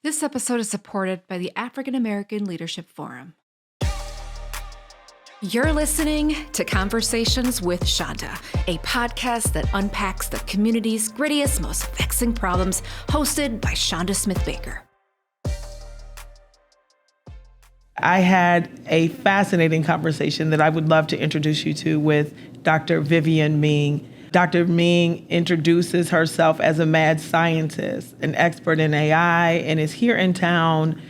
This episode is supported by the African American Leadership Forum. You're listening to Conversations with Chanda, a podcast that unpacks the community's grittiest, most vexing problems, hosted by Chanda Smith-Baker. I had a fascinating conversation that I would love to introduce you to with Dr. Vivienne Ming. Dr. Ming introduces herself as a mad scientist, an expert in AI, and is here in town,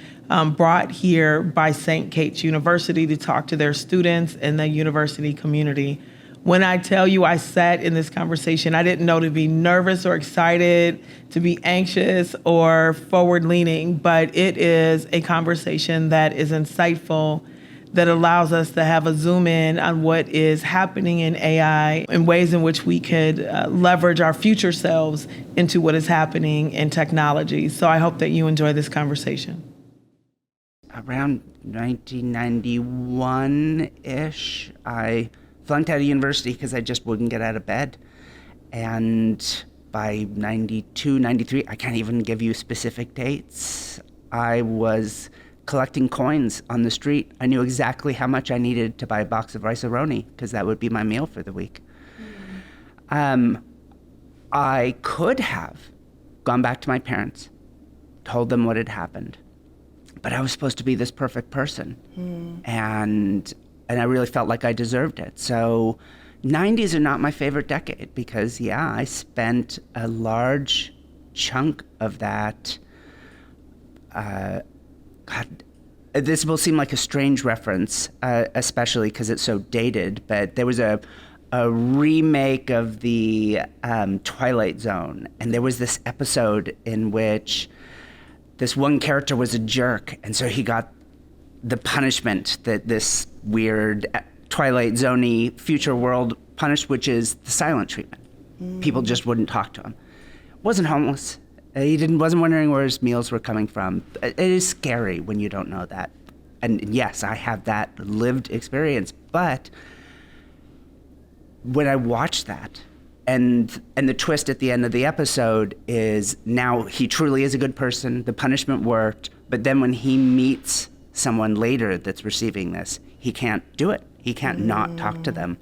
brought here by St. Kate's University to talk to their students and the university community. When I tell you I sat in this conversation, I didn't know to be nervous or excited, to be anxious or forward-leaning, but it is a conversation that is insightful, that allows us to have a zoom in on what is happening in AI and ways in which we could leverage our future selves into what is happening in technology. So I hope that you enjoy this conversation. Around 1991-ish, I flunked out of university because I just wouldn't get out of bed. And by 92, 93, I can't even give you specific dates, I was collecting coins on the street. I knew exactly how much I needed to buy a box of rice-a-roni because that would be my meal for the week. I could have gone back to my parents, told them what had happened, but I was supposed to be this perfect person. And I really felt like I deserved it. So 90s are not my favorite decade because, I spent a large chunk of that. God, this will seem like a strange reference, especially because it's so dated, but there was a remake of the Twilight Zone, and there was this episode in which this one character was a jerk, and so he got the punishment that this weird Twilight Zone-y future world punished, which is the silent treatment. People just wouldn't talk to him. Wasn't homeless. He wasn't wondering where his meals were coming from. It is scary when you don't know that. And yes, I have that lived experience. But when I watched that, and the twist at the end of the episode is now he truly is a good person. The punishment worked. But then when he meets someone later that's receiving this, he can't do it. He can't not talk to them.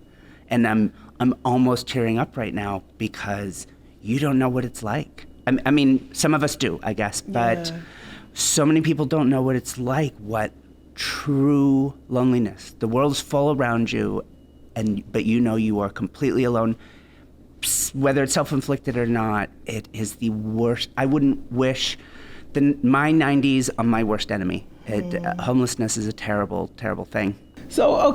And I'm almost tearing up right now because you don't know what it's like. I mean, some of us do, I guess, but so many people don't know what it's like, what true loneliness. The world's full around you, but you know you are completely alone. Whether it's self-inflicted or not, it is the worst. I wouldn't wish my 90s on my worst enemy. Homelessness is a terrible, terrible thing. So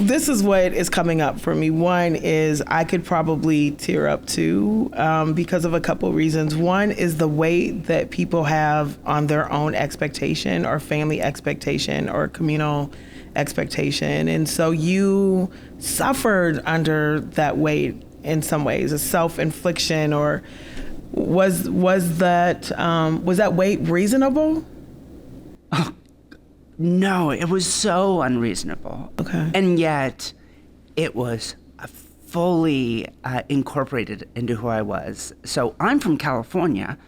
this is what is coming up for me. One is I could probably tear up too because of a couple reasons. One is the weight that people have on their own expectation or family expectation or communal expectation. And so you suffered under that weight in some ways, a self-infliction, or was that weight reasonable? Oh, no, it was so unreasonable. Okay. And yet it was fully incorporated into who I was. So I'm from California,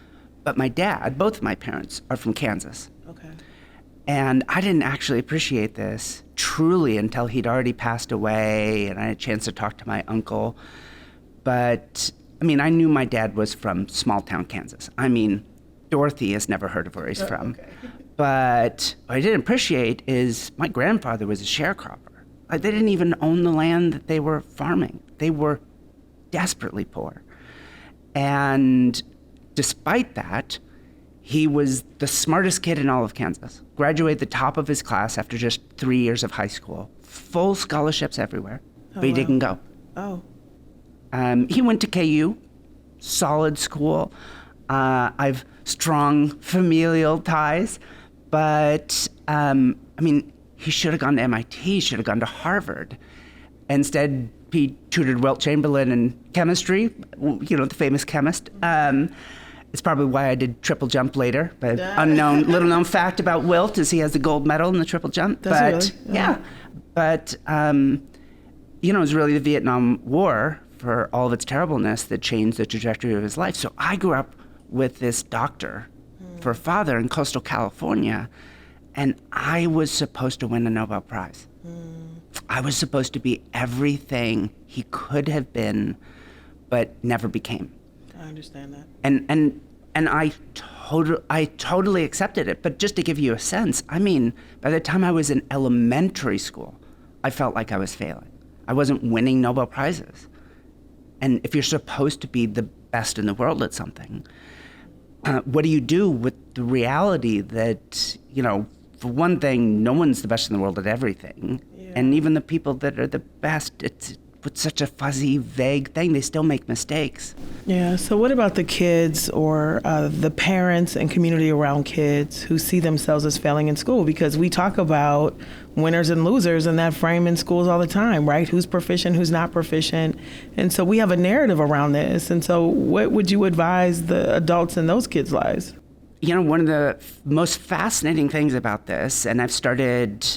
but my dad, both of my parents, are from Kansas. Okay. And I didn't actually appreciate this truly until he'd already passed away and I had a chance to talk to my uncle. But, I mean, I knew my dad was from small town Kansas. I mean, Dorothy has never heard of where he's from. Okay. But what I didn't appreciate is my grandfather was a sharecropper. Like, they didn't even own the land that they were farming. They were desperately poor. And despite that, he was the smartest kid in all of Kansas. Graduated the top of his class after just 3 years of high school. Full scholarships everywhere, but he didn't go. Oh. He went to KU, solid school. I've strong familial ties, but I mean, he should have gone to MIT, he should have gone to Harvard. Instead, he tutored Wilt Chamberlain in chemistry, the famous chemist. It's probably why I did triple jump later, but little known fact about Wilt is he has the gold medal in the triple jump. Does he really? Yeah. But, it was really the Vietnam War, for all of its terribleness, that changed the trajectory of his life. So I grew up with this doctor for a father in coastal California, and I was supposed to win a Nobel Prize. I was supposed to be everything he could have been, but never became. I understand that. And I totally accepted it. But just to give you a sense, I mean, by the time I was in elementary school, I felt like I was failing. I wasn't winning Nobel Prizes. And if you're supposed to be the best in the world at something, what do you do with the reality that, you know, for one thing, no one's the best in the world at everything. Yeah. And even the people that are the best, it's such a fuzzy, vague thing. They still make mistakes. Yeah, so what about the kids or the parents and community around kids who see themselves as failing in school? Because we talk about winners and losers in that frame in schools all the time, right? Who's proficient, who's not proficient. And so we have a narrative around this. And so what would you advise the adults in those kids' lives? You know, one of the most fascinating things about this, and I've started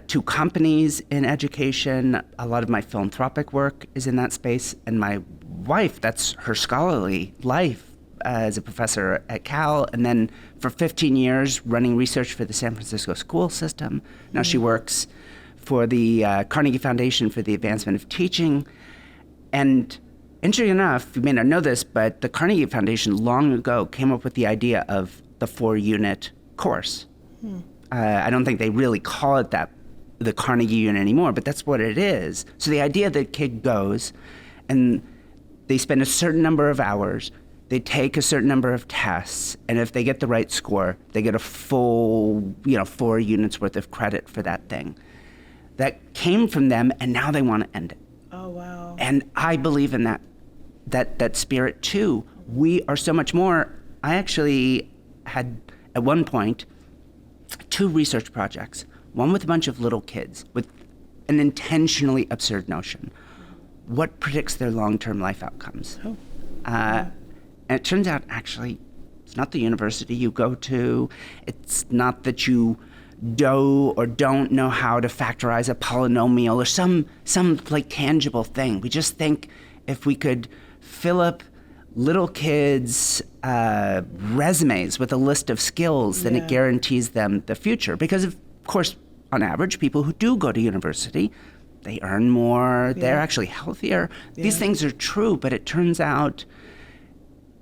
2 companies in education. A lot of my philanthropic work is in that space. And my wife, that's her scholarly life as a professor at Cal. And then for 15 years, running research for the San Francisco school system. Now she works for the Carnegie Foundation for the Advancement of Teaching. And interesting enough, you may not know this, but the Carnegie Foundation long ago came up with the idea of the 4-unit course. I don't think they really call it that, the Carnegie unit anymore, but that's what it is. So the idea that a kid goes and they spend a certain number of hours, they take a certain number of tests, and if they get the right score, they get a full, 4 units worth of credit for that thing. That came from them, and now they want to end it. Oh, wow. And I believe in that spirit too. We are so much more. I actually had at one point 2 research projects, one with a bunch of little kids with an intentionally absurd notion. What predicts their long-term life outcomes? Oh. And it turns out actually it's not the university you go to. It's not that you do or don't know how to factorize a polynomial or some like tangible thing. We just think if we could fill up little kids' resumes with a list of skills, then it guarantees them the future. Because of course, on average, people who do go to university, they earn more, they're actually healthier. These things are true, but it turns out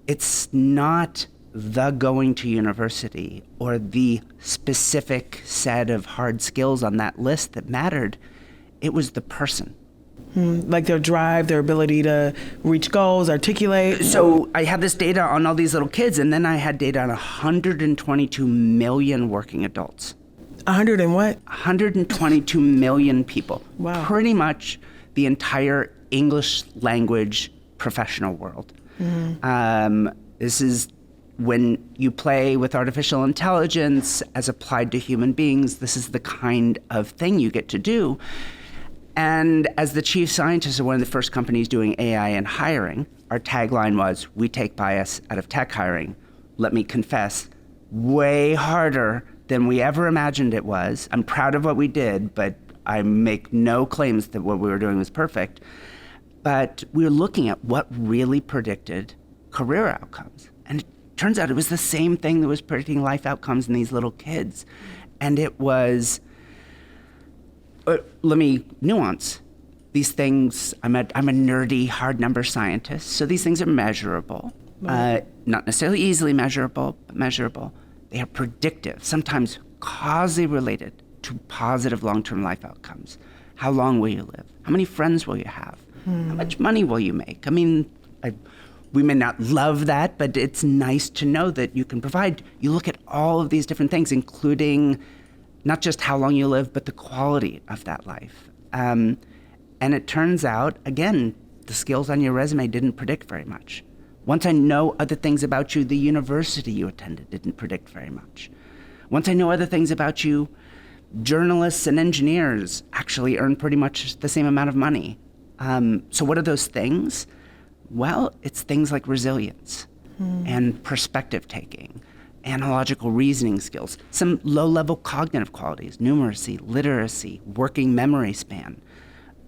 it's not the going to university or the specific set of hard skills on that list that mattered. It was the person. Like their drive, their ability to reach goals, articulate. So I had this data on all these little kids, and then I had data on 122 million working adults. 100 and what? 122 million people. Wow. Pretty much the entire English language professional world. This is when you play with artificial intelligence as applied to human beings, this is the kind of thing you get to do. And as the chief scientist of one of the first companies doing AI and hiring, our tagline was, "We take bias out of tech hiring." Let me confess, way harder than we ever imagined it was. I'm proud of what we did, but I make no claims that what we were doing was perfect. But we were looking at what really predicted career outcomes. And it turns out it was the same thing that was predicting life outcomes in these little kids. And it was, let me nuance. These things, I'm a nerdy hard number scientist, so these things are measurable. Not necessarily easily measurable, but measurable. They are predictive, sometimes causally related to positive long-term life outcomes. How long will you live? How many friends will you have? How much money will you make? I mean, we may not love that, but it's nice to know that you can provide. You look at all of these different things, including not just how long you live, but the quality of that life. And it turns out, again, the skills on your resume didn't predict very much. Once I know other things about you, the university you attended didn't predict very much. Once I know other things about you, journalists and engineers actually earn pretty much the same amount of money. So what are those things? Well, it's things like resilience and perspective taking, analogical reasoning skills, some low-level cognitive qualities, numeracy, literacy, working memory span.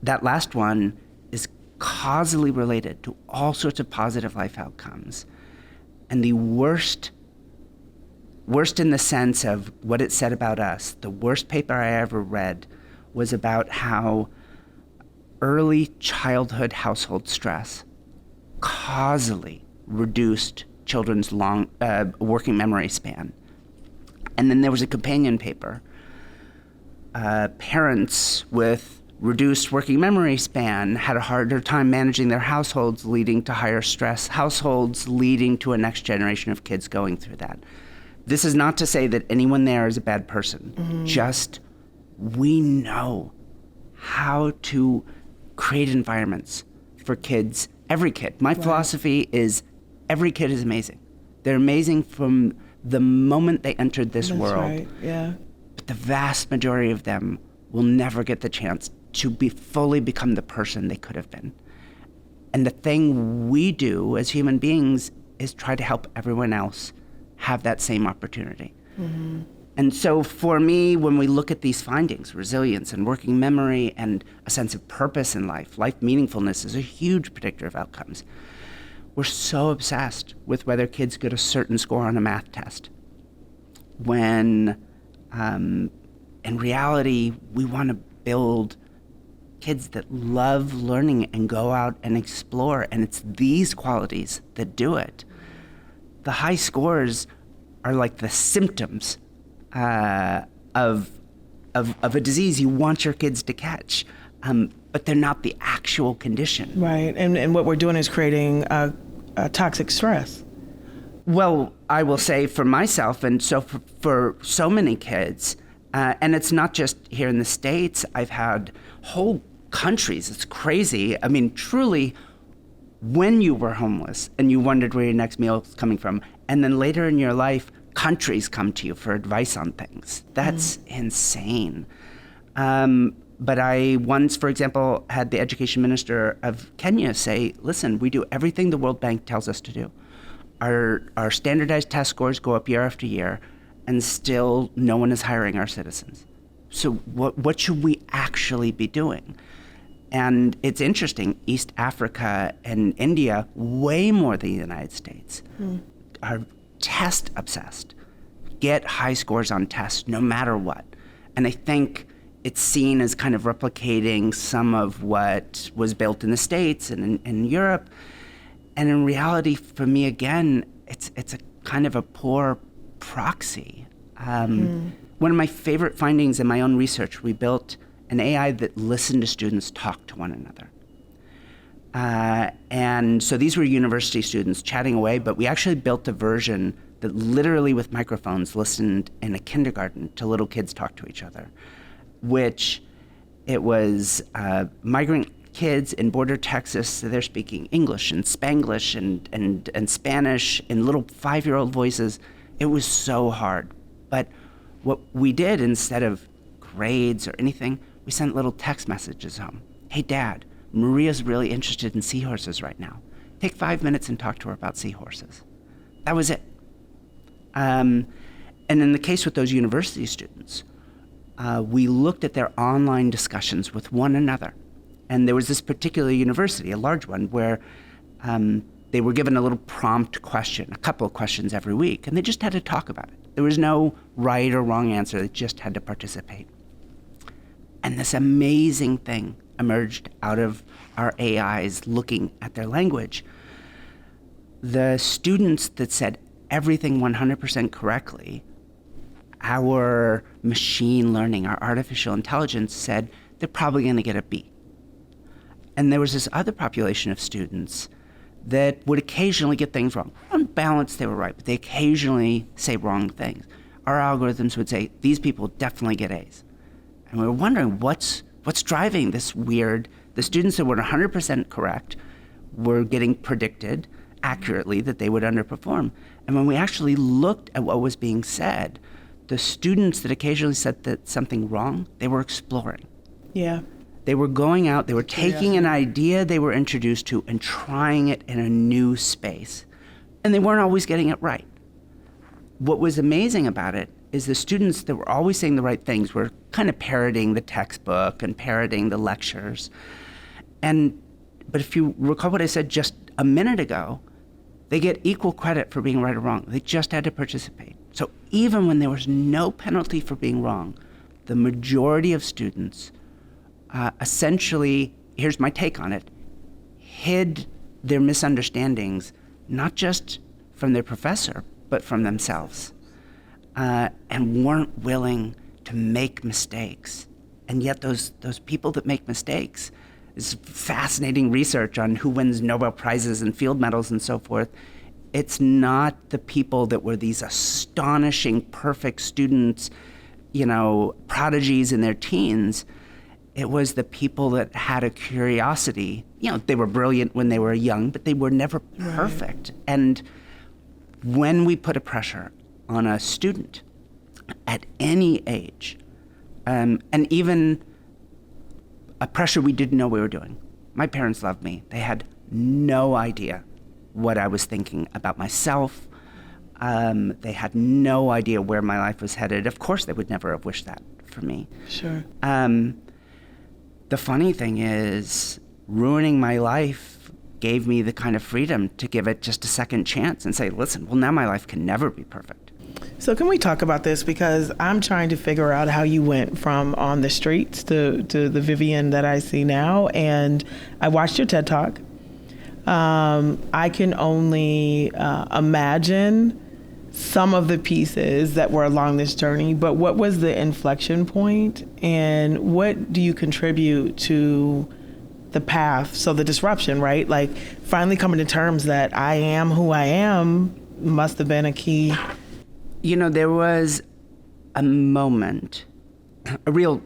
That last one is causally related to all sorts of positive life outcomes. And the worst Worst in the sense of what it said about us. The worst paper I ever read was about how early childhood household stress causally reduced children's working memory span. And then there was a companion paper. Parents with reduced working memory span had a harder time managing their households, leading to higher stress households, leading to a next generation of kids going through that. This is not to say that anyone there is a bad person. Mm-hmm. Just we know how to create environments for kids, every kid. My philosophy is every kid is amazing. They're amazing from the moment they entered this world. Right. Yeah. But the vast majority of them will never get the chance to fully become the person they could have been. And the thing we do as human beings is try to help everyone else have that same opportunity. Mm-hmm. And so for me, when we look at these findings, resilience and working memory and a sense of purpose in life meaningfulness is a huge predictor of outcomes. We're so obsessed with whether kids get a certain score on a math test, when in reality, we want to build kids that love learning and go out and explore, and it's these qualities that do it. The high scores are like the symptoms of a disease you want your kids to catch, but they're not the actual condition. Right, and what we're doing is creating a toxic stress. Well, I will say for myself, and so for so many kids, and it's not just here in the States, I've had whole countries, it's crazy. I mean, truly, when you were homeless and you wondered where your next meal was coming from, and then later in your life, countries come to you for advice on things. That's insane. But I once, for example, had the education minister of Kenya say, listen, we do everything the World Bank tells us to do. Our standardized test scores go up year after year, and still no one is hiring our citizens. So what should we actually be doing? And it's interesting, East Africa and India, way more than the United States, are test obsessed, get high scores on tests no matter what. And I think it's seen as kind of replicating some of what was built in the States and in Europe. And in reality, for me, again, it's a kind of a poor proxy. One of my favorite findings in my own research, we built an AI that listened to students talk to one another. And so these were university students chatting away, but we actually built a version that literally with microphones listened in a kindergarten to little kids talk to each other, which it was migrant kids in border Texas, so they're speaking English and Spanglish and Spanish in little 5-year-old voices. It was so hard. But what we did, instead of grades or anything, we sent little text messages home. Hey, Dad, Maria's really interested in seahorses right now. Take 5 minutes and talk to her about seahorses. That was it. And in the case with those university students, we looked at their online discussions with one another. And there was this particular university, a large one, where they were given a little prompt question, a couple of questions every week, and they just had to talk about it. There was no right or wrong answer. They just had to participate. And this amazing thing emerged out of our AIs looking at their language. The students that said everything 100% correctly, our machine learning, our artificial intelligence said they're probably going to get a B. And there was this other population of students that would occasionally get things wrong. On balance, they were right, but they occasionally say wrong things. Our algorithms would say, these people definitely get A's. And we were wondering what's driving this weird, the students that were 100% correct were getting predicted accurately that they would underperform. And when we actually looked at what was being said, the students that occasionally said that something wrong, they were exploring. Yeah. They were going out, they were taking an idea they were introduced to and trying it in a new space. And they weren't always getting it right. What was amazing about it is the students that were always saying the right things were kind of parroting the textbook and parroting the lectures. But if you recall what I said just a minute ago, they get equal credit for being right or wrong. They just had to participate. So even when there was no penalty for being wrong, the majority of students essentially, here's my take on it, hid their misunderstandings, not just from their professor, but from themselves, and weren't willing to make mistakes. And yet those people that make mistakes, this fascinating research on who wins Nobel Prizes and field medals and so forth, it's not the people that were these astonishing, perfect students, prodigies in their teens. It was the people that had a curiosity. They were brilliant when they were young, but they were never perfect. Right. And when we put a pressure on a student at any age, and even a pressure we didn't know we were doing. My parents loved me. They had no idea what I was thinking about myself. They had no idea where my life was headed. Of course, they would never have wished that for me. Sure. The funny thing is, ruining my life gave me the kind of freedom to give it just a second chance and say, listen, well, now my life can never be perfect. So can we talk about this? Because I'm trying to figure out how you went from on the streets to the Vivienne that I see now. And I watched your TED Talk. I can only imagine some of the pieces that were along this journey, but what was the inflection point, and what do you contribute to the path? So the disruption, right? Like finally coming to terms that I am who I am must have been a key. There was a moment, a real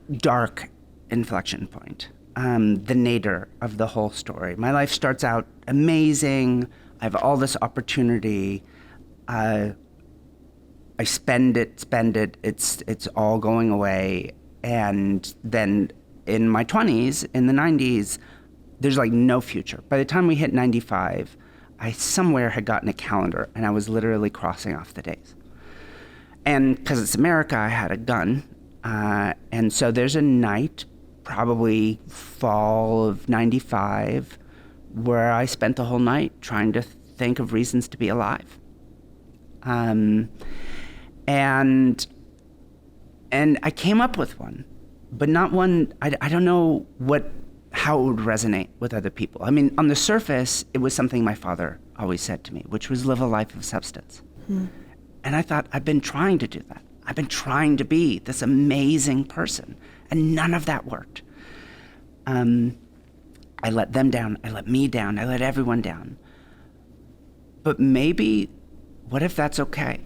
dark inflection point, the nadir of the whole story. My life starts out amazing. I have all this opportunity. I spend it, it's all going away. And then in my 20s, in the 90s, there's like no future. By the time we hit 95, I somewhere had gotten a calendar and I was literally crossing off the days. And because it's America, I had a gun. And so there's a night, probably fall of 95, where I spent the whole night trying to think of reasons to be alive. And I came up with one, but not one, I don't know how it would resonate with other people. I mean, on the surface, it was something my father always said to me, which was live a life of substance. And I thought, I've been trying to do that. I've been trying to be this amazing person, and none of that worked. I let them down, I let me down, I let everyone down. But maybe, what if that's okay?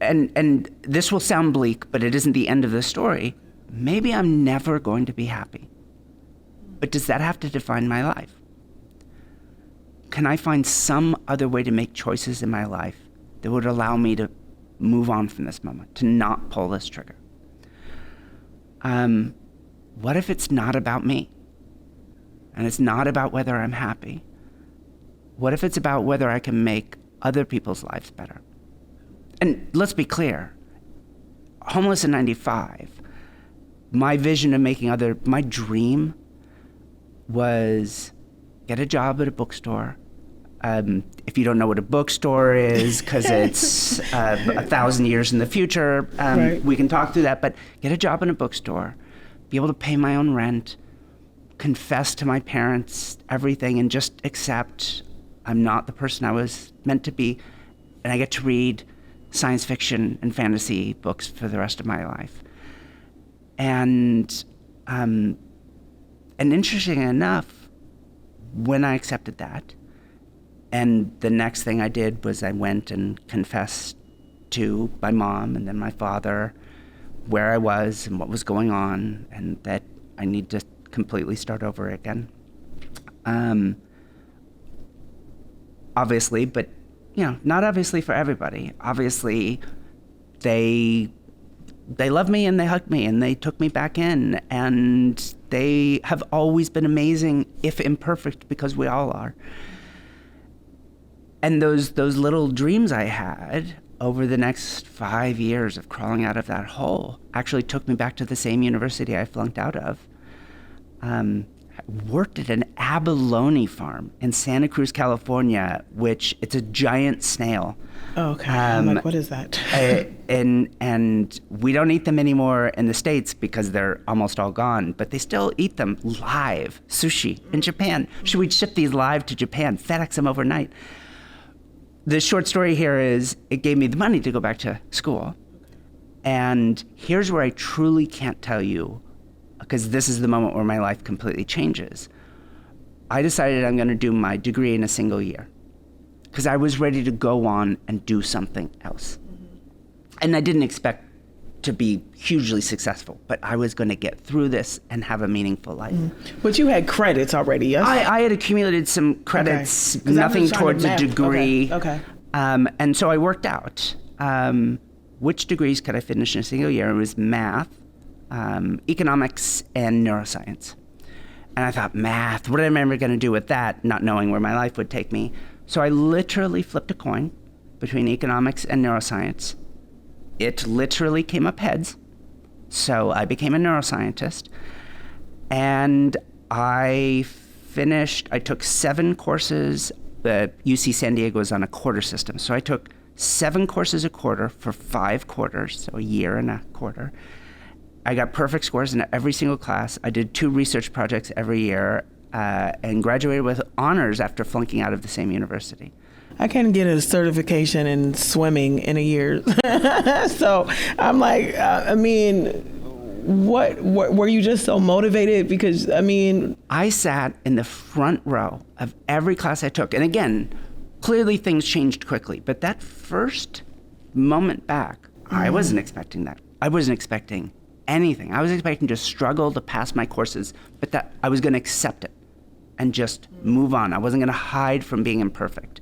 And this will sound bleak, but it isn't the end of the story. Maybe I'm never going to be happy. But does that have to define my life? Can I find some other way to make choices in my life that would allow me to move on from this moment, to not pull this trigger? What if it's not about me? And it's not about whether I'm happy? What if it's about whether I can make other people's lives better? And let's be clear, homeless in 95, my vision of my dream was get a job at a bookstore. If you don't know what a bookstore is, because it's 1,000 years in the future, right. We can talk through that, but get a job in a bookstore, be able to pay my own rent, confess to my parents everything, and just accept I'm not the person I was meant to be, and I get to read science fiction and fantasy books for the rest of my life. And interesting enough, when I accepted that, and the next thing I did was I went and confessed to my mom and then my father where I was and what was going on, and that I need to completely start over again. Obviously, but not obviously for everybody. Obviously, they loved me and they hugged me and they took me back in, and they have always been amazing, if imperfect, because we all are. And those little dreams I had over the next 5 years of crawling out of that hole actually took me back to the same university I flunked out of. I worked at an abalone farm in Santa Cruz, California, which it's a giant snail. Oh, okay. I'm like, what is that? And we don't eat them anymore in the States because they're almost all gone, but they still eat them live, sushi in Japan. Should we ship these live to Japan, FedEx them overnight? The short story here is it gave me the money to go back to school. And here's where I truly can't tell you, because this is the moment where my life completely changes. I decided I'm going to do my degree in a single year because I was ready to go on and do something else. And I didn't expect to be hugely successful, but I was going to get through this and have a meaningful life. But you had credits already, yes? I had accumulated some credits, Okay. nothing towards a degree. Okay. And so I worked out which degrees could I finish in a single year. It was math, economics, and neuroscience. And I thought, math, what am I ever going to do with that, not knowing where my life would take me? So I literally flipped a coin between economics and neuroscience. It literally came up heads. So I became a neuroscientist. And I took 7 courses. UC San Diego is on a quarter system. So I took 7 courses a quarter for 5 quarters, so a year and a quarter. I got perfect scores in every single class. I did 2 research projects every year and graduated with honors after flunking out of the same university. I can't get a certification in swimming in a year. So I'm like, what were you just so motivated? Because, I sat in the front row of every class I took. And again, clearly things changed quickly. But that first moment back, I wasn't expecting that. I wasn't expecting anything. I was expecting to struggle to pass my courses, but that I was going to accept it and just move on. I wasn't going to hide from being imperfect.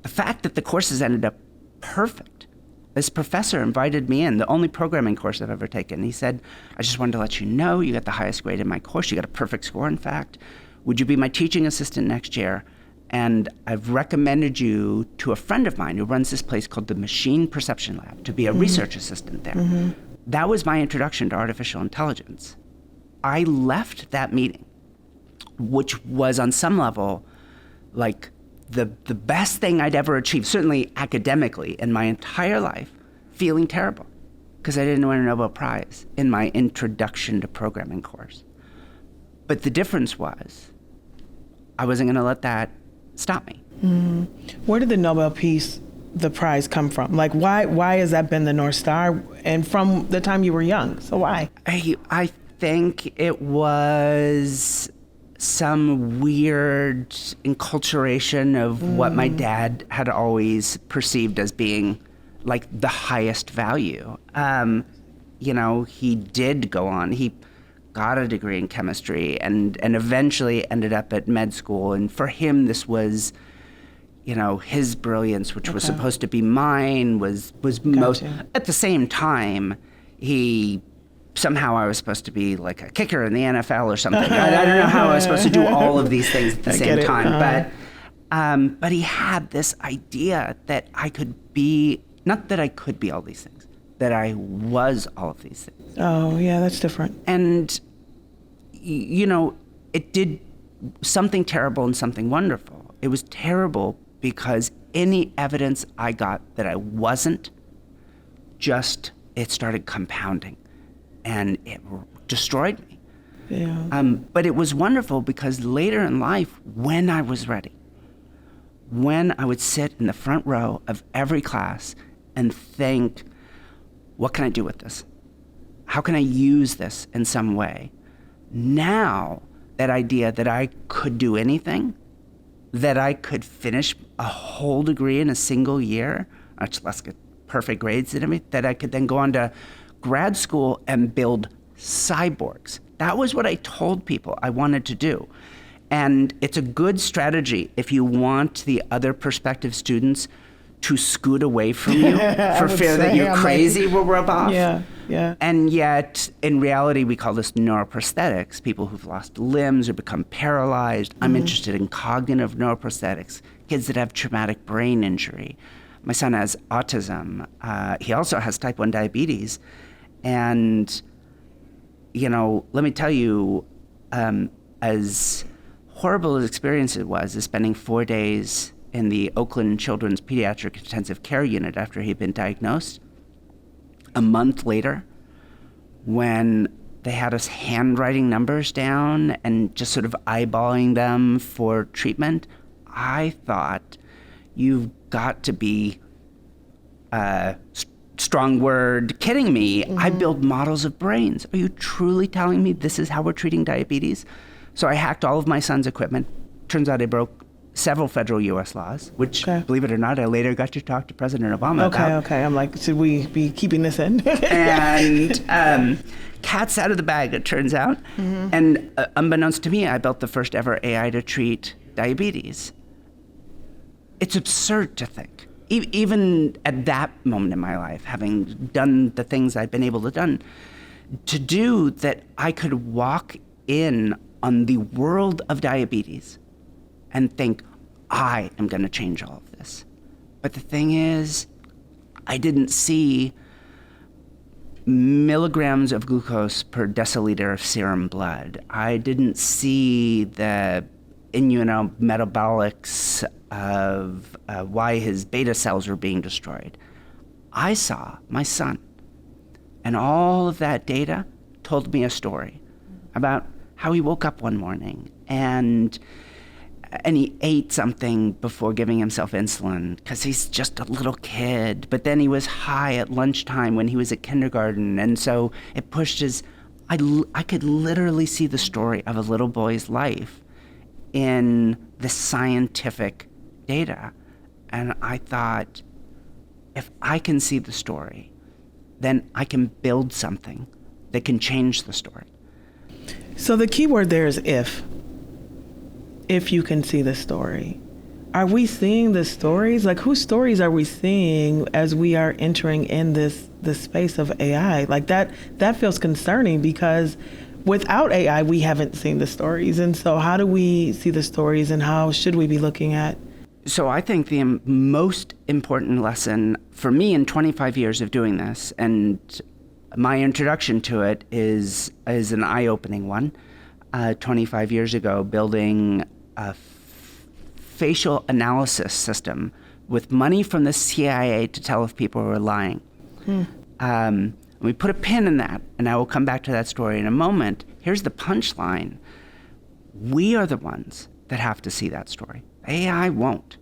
The fact that the courses ended up perfect, this professor invited me in, the only programming course I've ever taken. He said, I just wanted to let you know you got the highest grade in my course. You got a perfect score, in fact. Would you be my teaching assistant next year? And I've recommended you to a friend of mine who runs this place called the Machine Perception Lab to be a research assistant there. That was my introduction to artificial intelligence. I left that meeting, which was on some level like the best thing I'd ever achieved, certainly academically in my entire life, feeling terrible because I didn't win a Nobel Prize in my introduction to programming course. But the difference was I wasn't going to let that stop me. Where did the Nobel the prize come from? Like, why has that been the North Star? And from the time you were young, so why? I think it was some weird enculturation of what my dad had always perceived as being like the highest value. He did go on. He got a degree in chemistry and eventually ended up at med school. And for him, this was, his brilliance, which was supposed to be mine, was most. At the same time, somehow I was supposed to be like a kicker in the NFL or something. I don't know how I was supposed to do all of these things at the same time. But he had this idea that I could be, not that I could be all these things, that I was all of these things. Oh, yeah, that's different. And, it did something terrible and something wonderful. It was terrible because any evidence I got that I wasn't, it started compounding. And it destroyed me. Yeah. But it was wonderful because later in life, when I was ready, when I would sit in the front row of every class and think, what can I do with this? How can I use this in some way? Now, that idea that I could do anything, that I could finish a whole degree in a single year, much less get perfect grades and everything, that I could then go on to grad school and build cyborgs. That was what I told people I wanted to do. And it's a good strategy if you want the other prospective students to scoot away from you for fear that you're crazy will rub off. Yeah. And yet, in reality, we call this neuroprosthetics, people who've lost limbs or become paralyzed. I'm interested in cognitive neuroprosthetics, kids that have traumatic brain injury. My son has autism. He also has type 1 diabetes. And, let me tell you, as horrible as experience it was, is spending 4 days in the Oakland Children's Pediatric Intensive Care Unit after he'd been diagnosed. A month later, when they had us handwriting numbers down and just sort of eyeballing them for treatment, I thought, you've got to be, strong word, kidding me. I build models of brains. Are you truly telling me this is how we're treating diabetes? So I hacked all of my son's equipment. Turns out I broke several federal U.S. laws, which, believe it or not, I later got to talk to President Obama about. Okay. I'm like, should we be keeping this in? And cat's out of the bag, it turns out. And unbeknownst to me, I built the first ever AI to treat diabetes. It's absurd to think, even at that moment in my life, having done the things I'd been able to do, that I could walk in on the world of diabetes and think, I am going to change all of this. But the thing is, I didn't see milligrams of glucose per deciliter of serum blood. I didn't see the immunometabolics of why his beta cells were being destroyed. I saw my son, and all of that data told me a story about how he woke up one morning and he ate something before giving himself insulin because he's just a little kid. But then he was high at lunchtime when he was at kindergarten. And so it pushed I could literally see the story of a little boy's life in the scientific data. And I thought, if I can see the story, then I can build something that can change the story. So the key word there is if you can see the story. Are we seeing the stories? Like, whose stories are we seeing as we are entering in this space of AI? Like that feels concerning, because without AI, we haven't seen the stories. And so how do we see the stories, and how should we be looking at? So I think the most important lesson for me in 25 years of doing this, and my introduction to it is an eye-opening one. 25 years ago, building a facial analysis system with money from the CIA to tell if people were lying. We put a pin in that, and I will come back to that story in a moment. Here's the punchline. We are the ones that have to see that story. AI won't.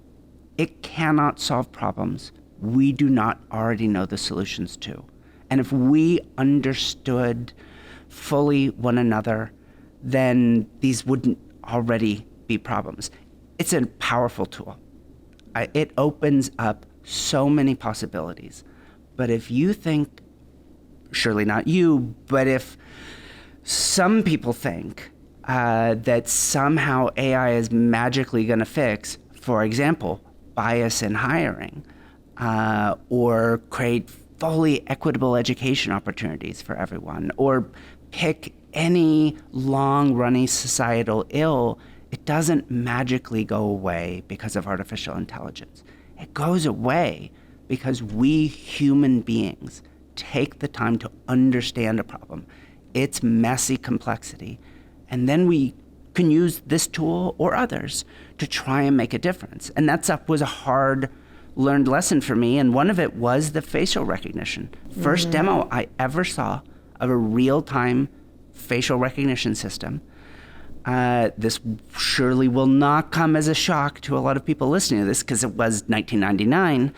It cannot solve problems we do not already know the solutions to. And if we understood fully one another, then these wouldn't already be problems. It's a powerful tool. It opens up so many possibilities. But if you think, surely not you, but if some people think that somehow AI is magically going to fix, for example, bias in hiring, or create fully equitable education opportunities for everyone, or pick any long-running societal ill, it doesn't magically go away because of artificial intelligence. It goes away because we human beings take the time to understand a problem, its messy complexity, and then we can use this tool or others to try and make a difference. And that was a hard learned lesson for me, and one of it was the facial recognition. First demo I ever saw of a real-time facial recognition system. This surely will not come as a shock to a lot of people listening to this, because it was 1999.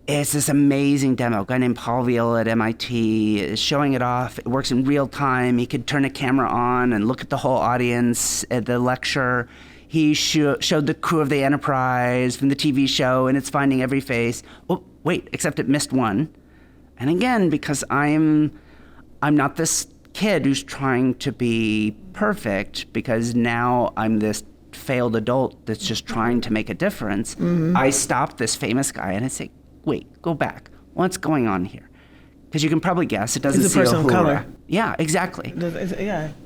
It's this amazing demo. A guy named Paul Viola at MIT is showing it off. It works in real time. He could turn a camera on and look at the whole audience at the lecture. He showed the crew of the Enterprise from the TV show, and it's finding every face. Oh, wait, except it missed one. And again, because I'm not this kid who's trying to be perfect, because now I'm this failed adult that's just trying to make a difference. I stop this famous guy and I say, wait, go back. What's going on here? Because you can probably guess it doesn't see a person of color. Yeah, exactly.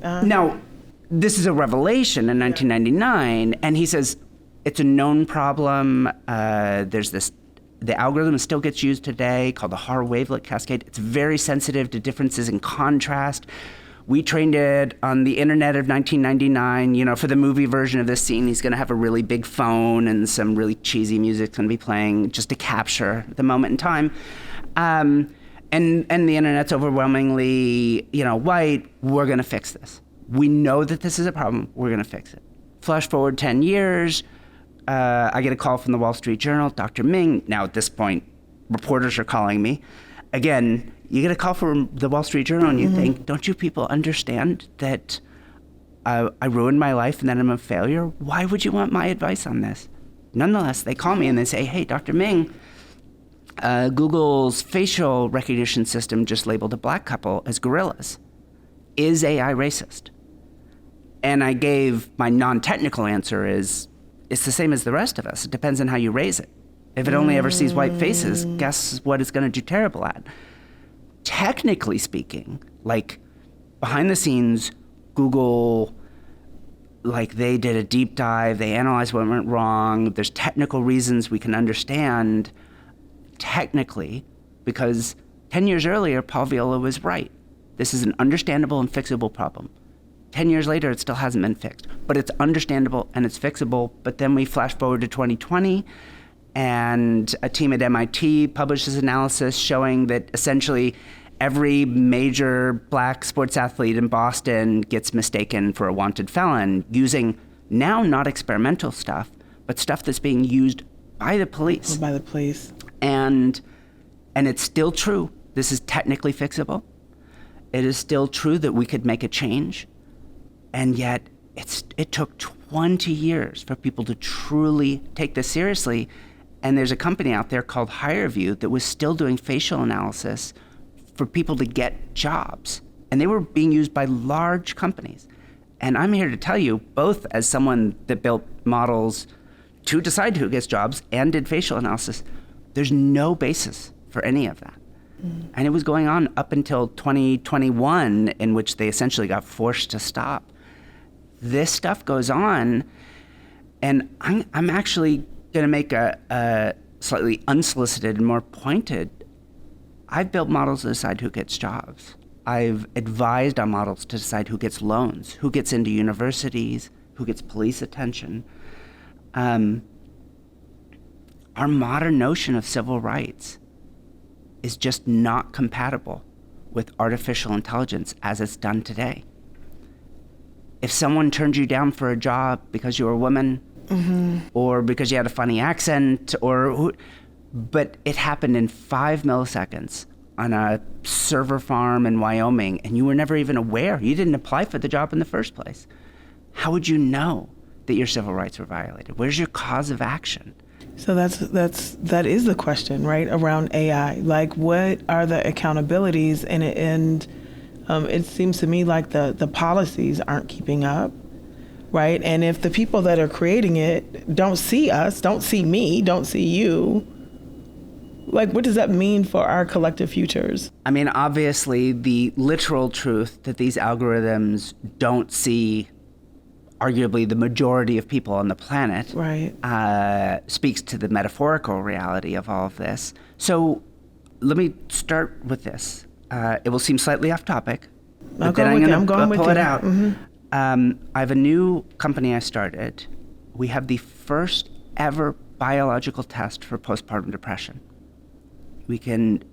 Now, this is a revelation in 1999, and he says it's a known problem. The algorithm still gets used today called the Haar wavelet cascade. It's very sensitive to differences in contrast. We trained it on the internet of 1999. You know, for the movie version of this scene, he's going to have a really big phone and some really cheesy music's going to be playing just to capture the moment in time. And the internet's overwhelmingly, white. We're going to fix this. We know that this is a problem. We're going to fix it. Flash forward 10 years. I get a call from the Wall Street Journal, Dr. Ming. Now, at this point, reporters are calling me. Again, you get a call from the Wall Street Journal and you think, don't you people understand that I ruined my life and that I'm a failure? Why would you want my advice on this? Nonetheless, they call me and they say, hey, Dr. Ming, Google's facial recognition system just labeled a black couple as gorillas. Is AI racist? And I gave my non-technical answer is, it's the same as the rest of us. It depends on how you raise it. If it only ever sees white faces, guess what it's going to do terrible at? Technically speaking, like behind the scenes, Google, like they did a deep dive, they analyzed what went wrong. There's technical reasons we can understand technically, because 10 years earlier, Paul Viola was right. This is an understandable and fixable problem. 10 years later, it still hasn't been fixed, but it's understandable and it's fixable. But then we flash forward to 2020, and a team at MIT publishes analysis showing that essentially every major black sports athlete in Boston gets mistaken for a wanted felon using now not experimental stuff, but stuff that's being used by the police. By the police. And it's still true. This is technically fixable. It is still true that we could make a change. And yet it took 20 years for people to truly take this seriously. And there's a company out there called HireVue that was still doing facial analysis for people to get jobs. And they were being used by large companies. And I'm here to tell you, both as someone that built models to decide who gets jobs and did facial analysis, there's no basis for any of that. And it was going on up until 2021, in which they essentially got forced to stop. This stuff goes on, and I'm actually going to make a slightly unsolicited and more pointed. I've built models to decide who gets jobs. I've advised on models to decide who gets loans, who gets into universities, who gets police attention. Our modern notion of civil rights is just not compatible with artificial intelligence as it's done today. If someone turned you down for a job because you were a woman, or because you had a funny accent, but it happened in 5 milliseconds on a server farm in Wyoming, and you were never even aware. You didn't apply for the job in the first place. How would you know that your civil rights were violated? Where's your cause of action? So that is the question, right, around AI. Like, what are the accountabilities? And it seems to me like the policies aren't keeping up, right? And if the people that are creating it don't see us, don't see me, don't see you, like, what does that mean for our collective futures? I mean, obviously, the literal truth that these algorithms don't see arguably the majority of people on the planet, right, speaks to the metaphorical reality of all of this. So let me start with this. It will seem slightly off topic, but then I'm going to pull it out. I have a new company I started. We have the first ever biological test for postpartum depression. We can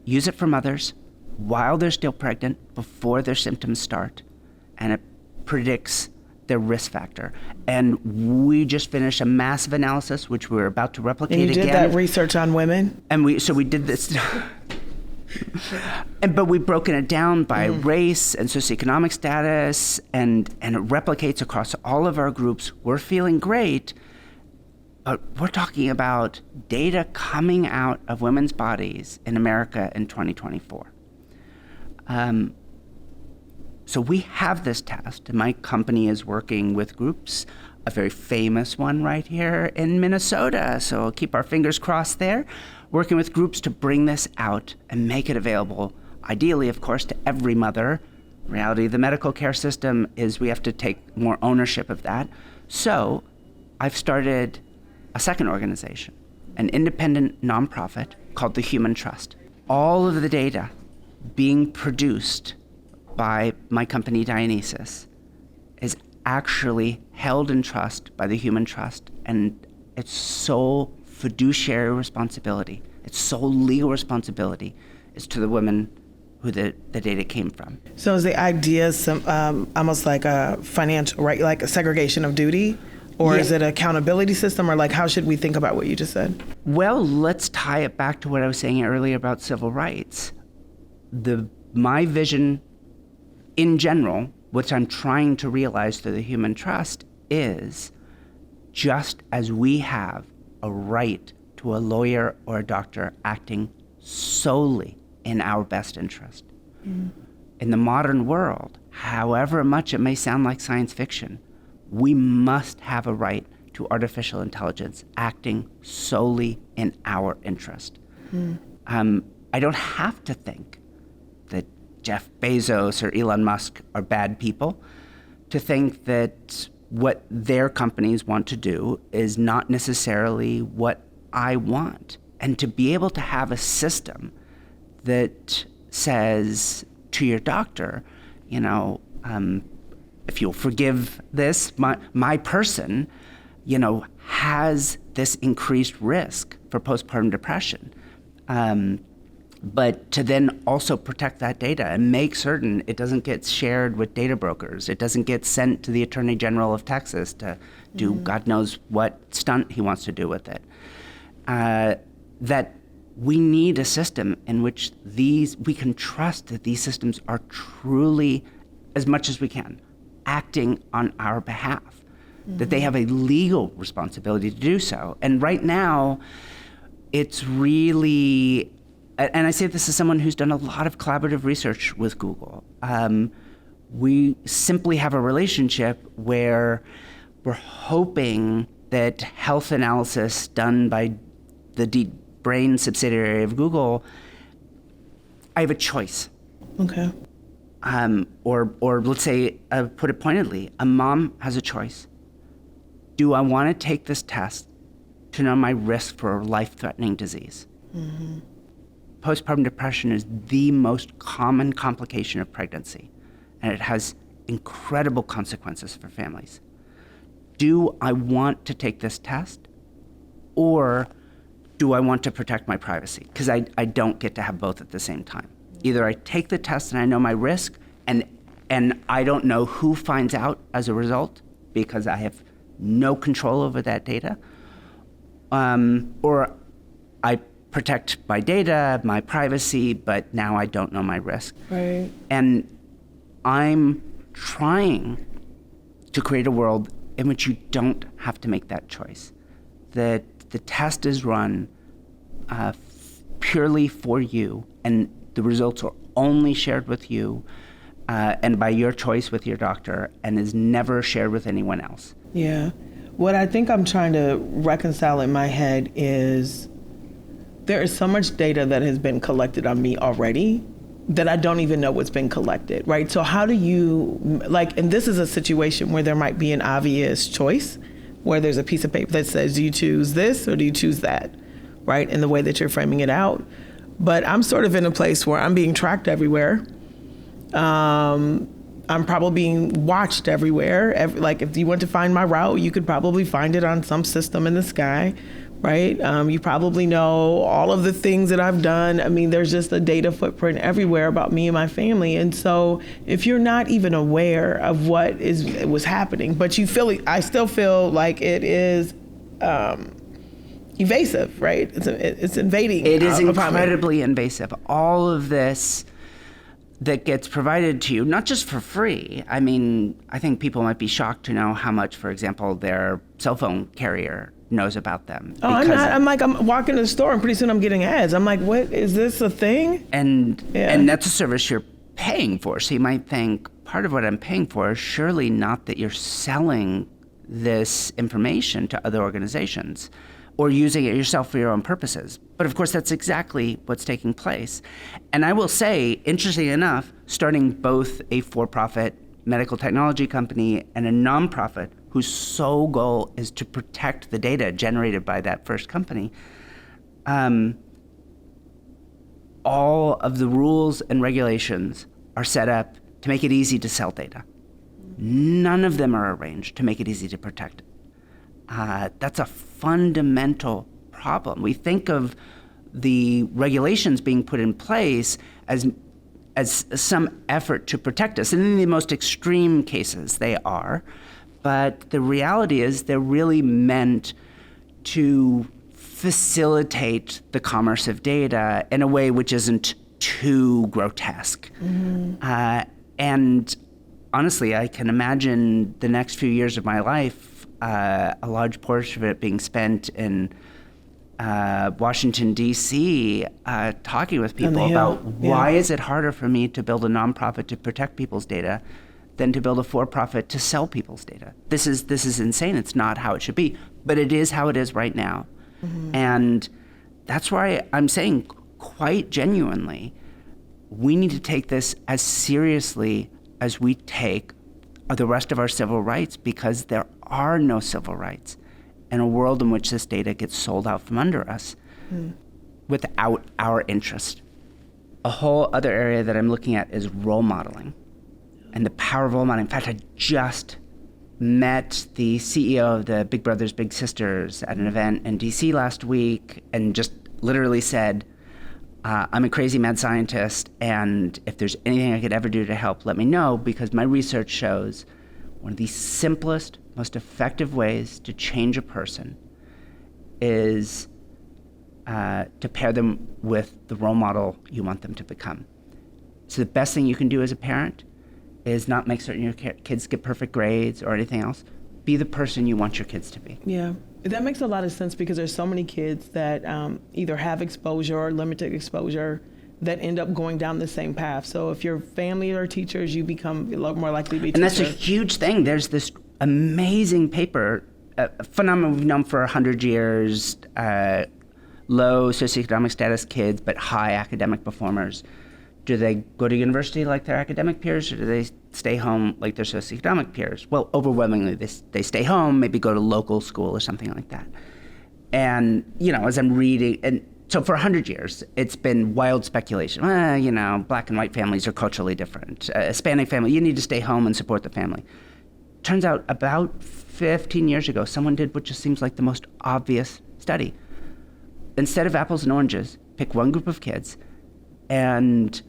use it for mothers while they're still pregnant, before their symptoms start, and it predicts their risk factor. And we just finished a massive analysis, which we're about to replicate again. And you did that research on women? And we did this. But we've broken it down by race and socioeconomic status, and it replicates across all of our groups. We're feeling great, but we're talking about data coming out of women's bodies in America in 2024. So we have this test, and my company is working with groups, a very famous one right here in Minnesota, so we'll keep our fingers crossed there, working with groups to bring this out and make it available, ideally, of course, to every mother. The reality of the medical care system is we have to take more ownership of that. So I've started a second organization, an independent nonprofit called the Human Trust. All of the data being produced by my company Dionysus is actually held in trust by the human trust, and its sole fiduciary responsibility, its sole legal responsibility is to the women who the data came from. So is the idea almost like a financial, right, like a segregation of duty? Or is it an accountability system? Or like, how should we think about what you just said? Well, let's tie it back to what I was saying earlier about civil rights. My vision in general, which I'm trying to realize through the human trust, is just as we have a right to a lawyer or a doctor acting solely in our best interest. Mm. In the modern world, however much it may sound like science fiction, we must have a right to artificial intelligence acting solely in our interest. Mm. I don't have to think that Jeff Bezos or Elon Musk are bad people to think that what their companies want to do is not necessarily what I want. And to be able to have a system that says to your doctor, if you'll forgive this, my person, has this increased risk for postpartum depression. But to then also protect that data and make certain it doesn't get shared with data brokers. It doesn't get sent to the Attorney General of Texas to do God knows what stunt he wants to do with it. That we need a system in which we can trust that these systems are truly, as much as we can, acting on our behalf, that they have a legal responsibility to do so. And right now, it's really, and I say this as someone who's done a lot of collaborative research with Google, we simply have a relationship where we're hoping that health analysis done by the deep brain subsidiary of Google, I have a choice. Okay. Or let's say, put it pointedly, a mom has a choice. Do I want to take this test to know my risk for a life-threatening disease? Mm-hmm. Postpartum depression is the most common complication of pregnancy, and it has incredible consequences for families. Do I want to take this test, or do I want to protect my privacy? Because I don't get to have both at the same time. Either I take the test and I know my risk, and I don't know who finds out as a result because I have no control over that data, or I protect my data, my privacy, but now I don't know my risk. Right. And I'm trying to create a world in which you don't have to make that choice, that the test is run purely for you, and the results are only shared with you and by your choice with your doctor, and is never shared with anyone else. Yeah. What I think I'm trying to reconcile in my head is there is so much data that has been collected on me already that I don't even know what's been collected, right? So how do you, and this is a situation where there might be an obvious choice, where there's a piece of paper that says, do you choose this or do you choose that, right? In the way that you're framing it out. But I'm sort of in a place where I'm being tracked everywhere. I'm probably being watched everywhere. If you want to find my route, you could probably find it on some system in the sky, right? You probably know all of the things that I've done. I mean, there's just a data footprint everywhere about me and my family. And so if you're not even aware of what was happening, but I still feel like it is evasive, right? It's invading. It is incredibly invasive. All of this that gets provided to you, not just for free. I mean, I think people might be shocked to know how much, for example, their cell phone carrier knows about them. Oh, I'm walking to the store and pretty soon I'm getting ads. I'm like, what, is this a thing? And that's a service you're paying for. So you might think, part of what I'm paying for is surely not that you're selling this information to other organizations or using it yourself for your own purposes. But of course, that's exactly what's taking place. And I will say, interestingly enough, starting both a for-profit medical technology company and a nonprofit whose sole goal is to protect the data generated by that first company, all of the rules and regulations are set up to make it easy to sell data. None of them are arranged to make it easy to protect it. That's a fundamental problem. We think of the regulations being put in place as some effort to protect us. And in the most extreme cases, they are. But the reality is they're really meant to facilitate the commerce of data in a way which isn't too grotesque. And honestly, I can imagine the next few years of my life, a large portion of it being spent in Washington, D.C., talking with people about why is it harder for me to build a nonprofit to protect people's data than to build a for-profit to sell people's data. This is insane. It's not how it should be, but it is how it is right now. And that's why I'm saying quite genuinely, we need to take this as seriously as we take the rest of our civil rights, because there are no civil rights in a world in which this data gets sold out from under us without our interest. A whole other area that I'm looking at is role modeling and the power of role modeling. In fact, I just met the CEO of the Big Brothers Big Sisters at an event in DC last week and just literally said, I'm a crazy mad scientist, and if there's anything I could ever do to help, let me know, because my research shows one of the simplest, most effective ways to change a person is to pair them with the role model you want them to become. So the best thing you can do as a parent is not make certain your kids get perfect grades or anything else. Be the person you want your kids to be. Yeah, that makes a lot of sense, because there's so many kids that either have exposure or limited exposure that end up going down the same path. So if your family are teachers, you become a lot more likely to be a teacher. And that's a huge thing. There's this amazing paper, a phenomenon we've known for 100 years, low socioeconomic status kids, but high academic performers. Do they go to university like their academic peers, or do they stay home like their socioeconomic peers? Well, overwhelmingly, they stay home, maybe go to local school or something like that. And, as I'm reading, and so for 100 years, it's been wild speculation. Black and white families are culturally different. A Hispanic family, you need to stay home and support the family. Turns out about 15 years ago, someone did what just seems like the most obvious study. Instead of apples and oranges, pick one group of kids, and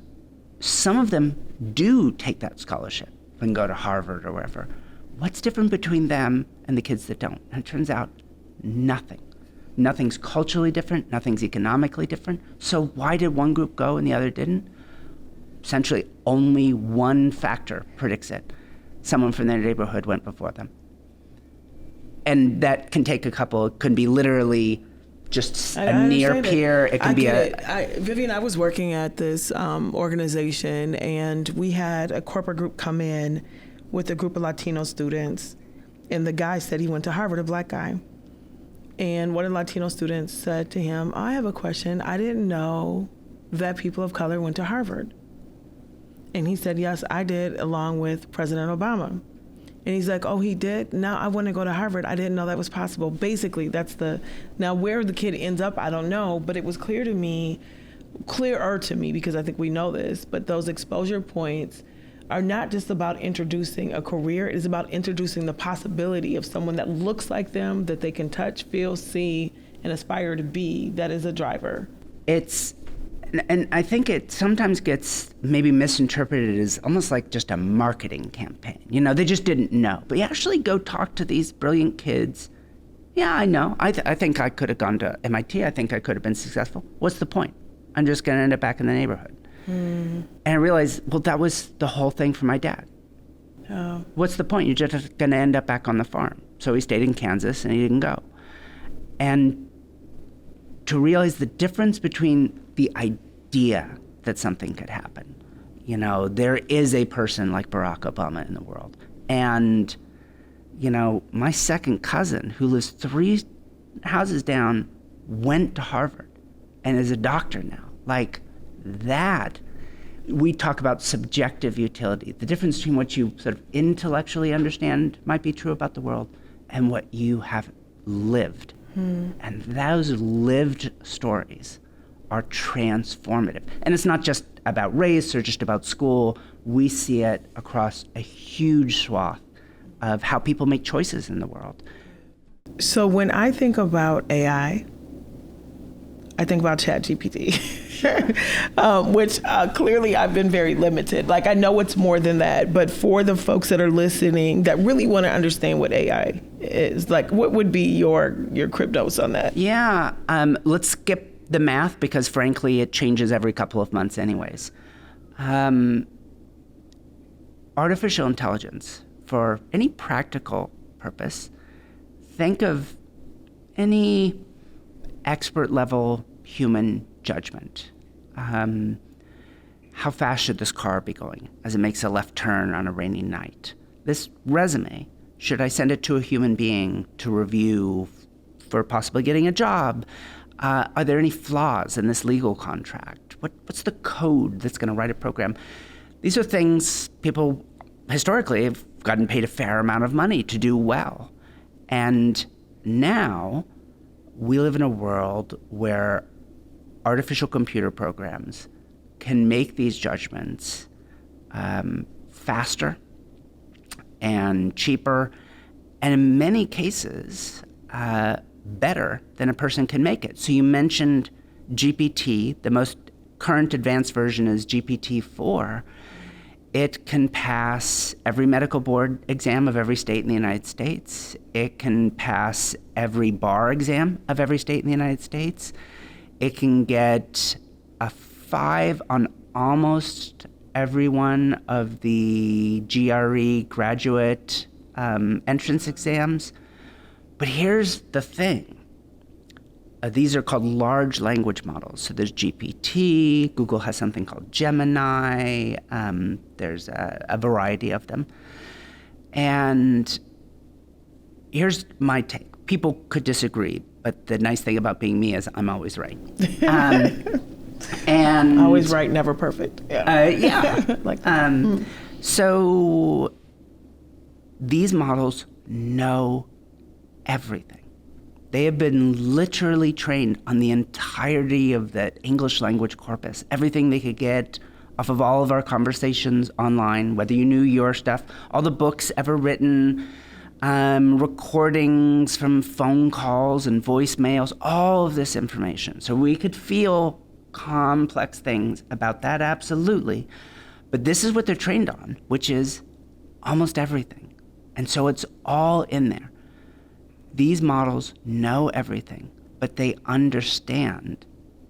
some of them do take that scholarship and go to Harvard or wherever. What's different between them and the kids that don't? And it turns out nothing. Nothing's culturally different, nothing's economically different. So why did one group go and the other didn't? Essentially, only one factor predicts it. Someone from their neighborhood went before them. And that can take it can be literally just a near peer. It can be Vivienne, I was working at this organization, and we had a corporate group come in with a group of Latino students, and the guy said he went to Harvard, a black guy. And one of the Latino students said to him, I have a question. I didn't know that people of color went to Harvard. And he said, yes, I did, along with President Obama. And he's like, oh, he did? Now I want to go to Harvard. I didn't know that was possible. Basically, now where the kid ends up, I don't know, but it was clearer to me, because I think we know this, but those exposure points are not just about introducing a career, it is about introducing the possibility of someone that looks like them, that they can touch, feel, see, and aspire to be, that is a driver. And I think it sometimes gets maybe misinterpreted as almost like just a marketing campaign. They just didn't know. But you actually go talk to these brilliant kids. Yeah, I know. I think I could have gone to MIT. I think I could have been successful. What's the point? I'm just going to end up back in the neighborhood. And I realized, well, that was the whole thing for my dad. Oh. What's the point? You're just going to end up back on the farm. So he stayed in Kansas and he didn't go. And to realize the difference between the idea that something could happen. There is a person like Barack Obama in the world. And, my second cousin, who lives 3 houses down, went to Harvard and is a doctor now. Like that, we talk about subjective utility. The difference between what you sort of intellectually understand might be true about the world and what you have lived. And those lived stories are transformative. And it's not just about race or just about school. we see it across a huge swath of how people make choices in the world. So when I think about AI, I think about ChatGPT, which clearly I've been very limited. Like, I know it's more than that, but for the folks that are listening that really want to understand what AI is, like, what would be your cryptos on that? Yeah, let's skip the math because frankly, it changes every couple of months anyways. Artificial intelligence, for any practical purpose, think of any expert level human judgment. How fast should this car be going as it makes a left turn on a rainy night? This resume, should I send it to a human being to review for possibly getting a job? Are there any flaws in this legal contract? What's the code that's going to write a program? These are things people historically have gotten paid a fair amount of money to do well. And now we live in a world where artificial computer programs can make these judgments faster and cheaper, and in many cases, better than a person can make it. So you mentioned GPT. The most current advanced version is GPT-4. It can pass every medical board exam of every state in the United States. It can pass every bar exam of every state in the United States. It can get a 5 on almost every one of the GRE graduate entrance exams. But here's the thing. These are called large language models. So there's GPT, Google has something called Gemini, there's a variety of them. And here's my take. People could disagree, but the nice thing about being me is I'm always right. And always right, never perfect. Yeah. Like So these models know everything. They have been literally trained on the entirety of the English language corpus, everything they could get off of all of our conversations online, whether you knew your stuff, all the books ever written, recordings from phone calls and voicemails, all of this information. So we could feel complex things about that, absolutely. But this is what they're trained on, which is almost everything. And so it's all in there. These models know everything, but they understand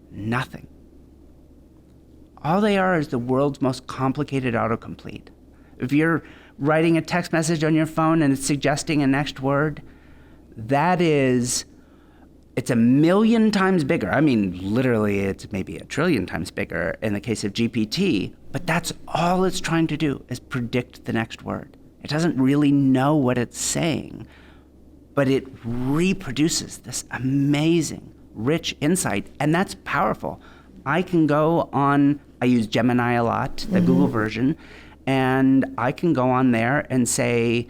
nothing. All they are is the world's most complicated autocomplete. If you're writing a text message on your phone and it's suggesting a next word, it's 1 million times bigger. I mean, literally, it's maybe 1 trillion times bigger in the case of GPT, but that's all it's trying to do is predict the next word. It doesn't really know what it's saying, but it reproduces this amazing, rich insight, and that's powerful. I can go on, I use Gemini a lot, the Google version, and I can go on there and say,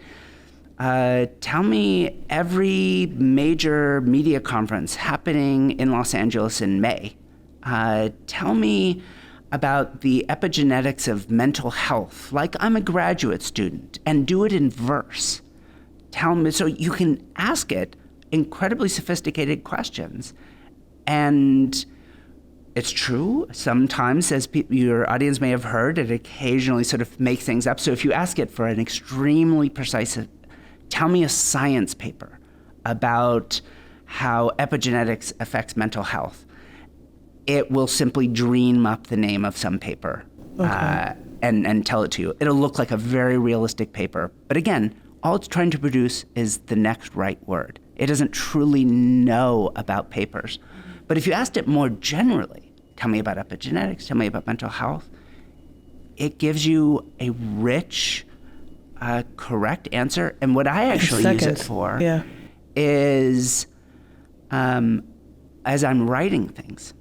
tell me every major media conference happening in Los Angeles in May. Tell me about the epigenetics of mental health, like I'm a graduate student, and do it in verse. Tell me, so you can ask it incredibly sophisticated questions. And it's true, sometimes, as your audience may have heard, it occasionally sort of makes things up. So if you ask it for an extremely precise, tell me a science paper about how epigenetics affects mental health, it will simply dream up the name of some paper and tell it to you. It'll look like a very realistic paper. But again, all it's trying to produce is the next right word. It doesn't truly know about papers. But if you asked it more generally, tell me about epigenetics, tell me about mental health, it gives you a rich, correct answer. And what I actually use it for is, as I'm writing things,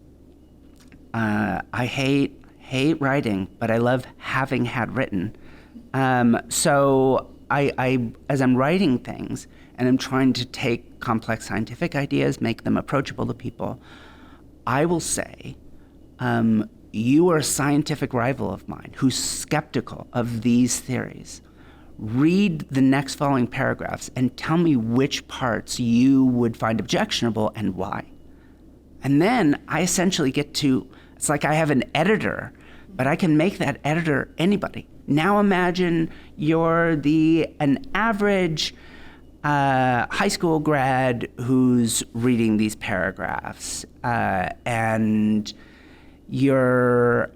I hate writing, but I love having had written. So I, as I'm writing things and I'm trying to take complex scientific ideas, make them approachable to people, I will say, you are a scientific rival of mine who's skeptical of these theories. Read the next following paragraphs and tell me which parts you would find objectionable and why. And then I essentially get to, it's like I have an editor, but I can make that editor anybody. Now imagine you're an average high school grad who's reading these paragraphs, and you're,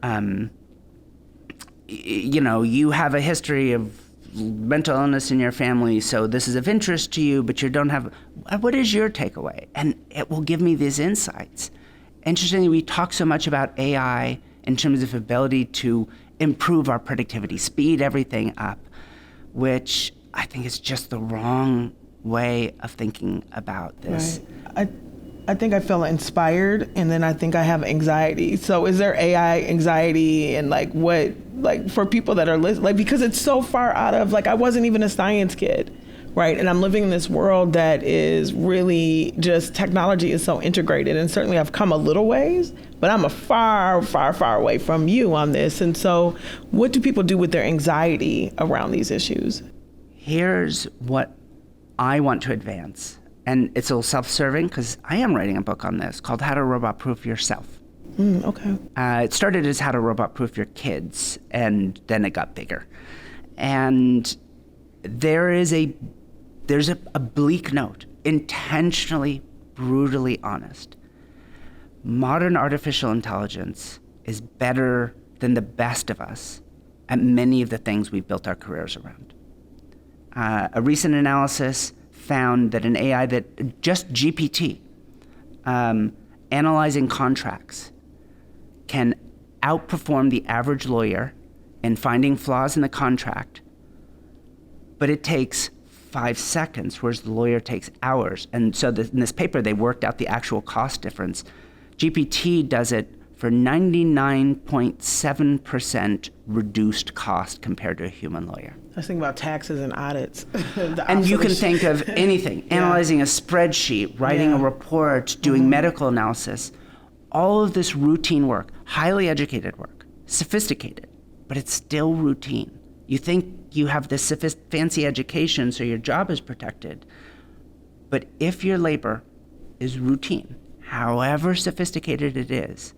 you have a history of mental illness in your family, so this is of interest to you, but you don't have, what is your takeaway? And it will give me these insights. Interestingly, we talk so much about AI in terms of ability to improve our productivity, speed everything up, which I think is just the wrong way of thinking about this. Right. I think I feel inspired, and then I think I have anxiety. So is there AI anxiety, and for people that are listening, because it's so far out of, I wasn't even a science kid, right? And I'm living in this world that is really just, technology is so integrated, and certainly I've come a little ways, but I'm a far, far, far away from you on this. And so what do people do with their anxiety around these issues? Here's what I want to advance. And it's a little self-serving because I am writing a book on this called How to Robot-Proof Yourself. Okay. It started as How to Robot-Proof Your Kids, and then it got bigger. And there's a bleak note, intentionally, brutally honest. Modern artificial intelligence is better than the best of us at many of the things we've built our careers around. A recent analysis found that an AI that just GPT, analyzing contracts, can outperform the average lawyer in finding flaws in the contract, but it takes 5 seconds, whereas the lawyer takes hours. And so in this paper, they worked out the actual cost difference. GPT does it for 99.7% reduced cost compared to a human lawyer. I was thinking about taxes and audits. And you can think of anything, analyzing a spreadsheet, writing a report, doing medical analysis, all of this routine work, highly educated work, sophisticated, but it's still routine. You think you have this fancy education so your job is protected, but if your labor is routine, however sophisticated it is,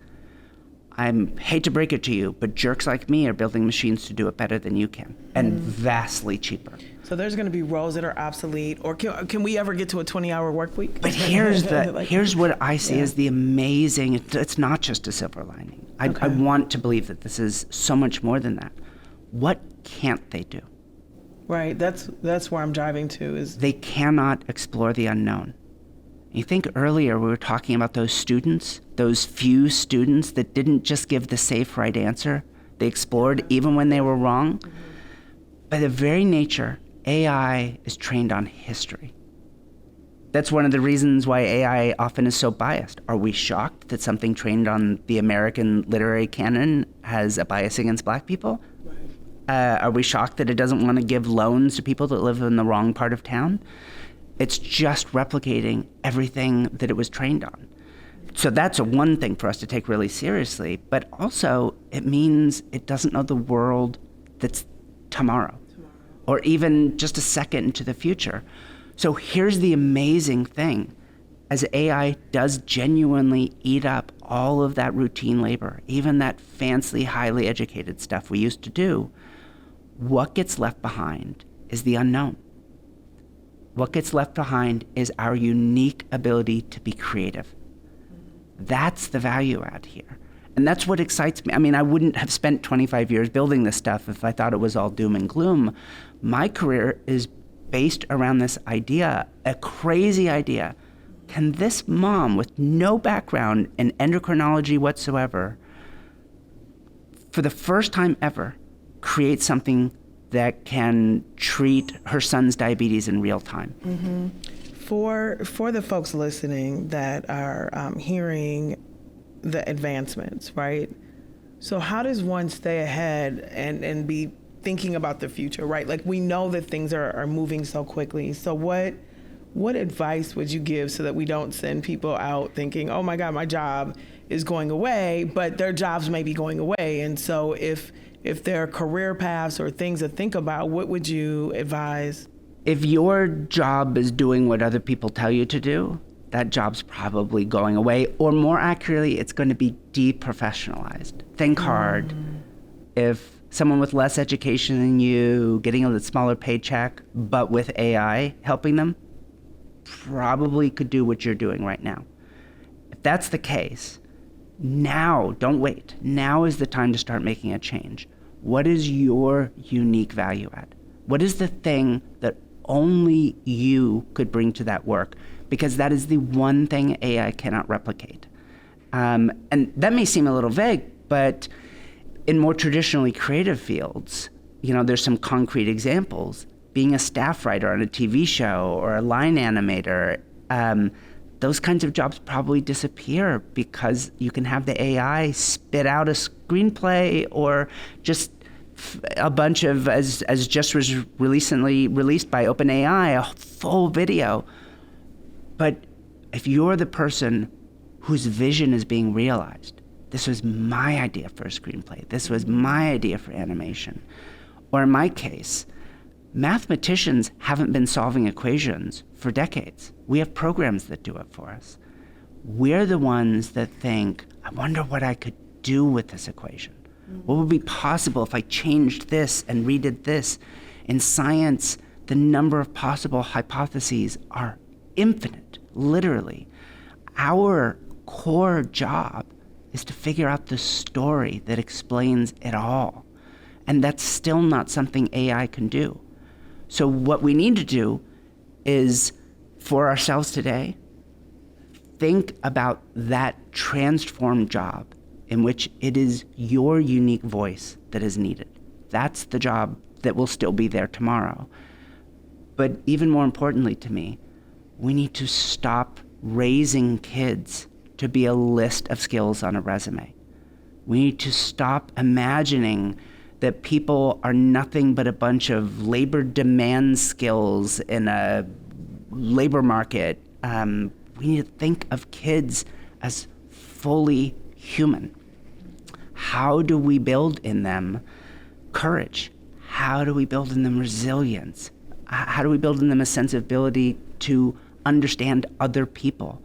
I hate to break it to you, but jerks like me are building machines to do it better than you can, and vastly cheaper. So there's going to be roles that are obsolete, or can we ever get to a 20-hour work week? But here's what I see as the amazing, it's not just a silver lining. I want to believe that this is so much more than that. What can't they do? Right, that's where I'm driving to. Is they cannot explore the unknown. You think earlier we were talking about those students, those few students that didn't just give the safe right answer. They explored even when they were wrong. By the very nature, AI is trained on history. That's one of the reasons why AI often is so biased. Are we shocked that something trained on the American literary canon has a bias against Black people? Are we shocked that it doesn't want to give loans to people that live in the wrong part of town? It's just replicating everything that it was trained on. So that's one thing for us to take really seriously, but also it means it doesn't know the world that's tomorrow, or even just a second into the future. So here's the amazing thing. As AI does genuinely eat up all of that routine labor, even that fancy, highly educated stuff we used to do, what gets left behind is the unknown. What gets left behind is our unique ability to be creative. That's the value add here. And that's what excites me. I mean, I wouldn't have spent 25 years building this stuff if I thought it was all doom and gloom. My career is based around this idea, a crazy idea. Can this mom with no background in endocrinology whatsoever, for the first time ever, create something that can treat her son's diabetes in real time? Mm-hmm. For the folks listening that are hearing the advancements, right? So how does one stay ahead and be thinking about the future, right? Like, we know that things are moving so quickly. So what advice would you give so that we don't send people out thinking, oh my God, my job is going away, but their jobs may be going away. And so if there are career paths or things to think about, what would you advise? If your job is doing what other people tell you to do, that job's probably going away, or more accurately, it's going to be deprofessionalized. Think hard. If someone with less education than you, getting a smaller paycheck, but with AI helping them, probably could do what you're doing right now. If that's the case, now, don't wait. Now is the time to start making a change. What is your unique value add? What is the thing that only you could bring to that work? Because that is the one thing AI cannot replicate. And that may seem a little vague, but in more traditionally creative fields, there's some concrete examples. Being a staff writer on a TV show or a line animator, those kinds of jobs probably disappear because you can have the AI spit out a screenplay or just a bunch of, as just was recently released by OpenAI, a full video. But if you're the person whose vision is being realized, this was my idea for a screenplay, this was my idea for animation, or in my case, mathematicians haven't been solving equations for decades. We have programs that do it for us. We're the ones that think, I wonder what I could do with this equation. What would be possible if I changed this and redid this? In science, the number of possible hypotheses are infinite, literally. Our core job is to figure out the story that explains it all. And that's still not something AI can do. So what we need to do is, for ourselves today, think about that transformed job in which it is your unique voice that is needed. That's the job that will still be there tomorrow. But even more importantly to me, we need to stop raising kids to be a list of skills on a resume. We need to stop imagining that people are nothing but a bunch of labor demand skills in a labor market. We need to think of kids as fully human. How do we build in them courage? How do we build in them resilience? How do we build in them a sensibility to understand other people?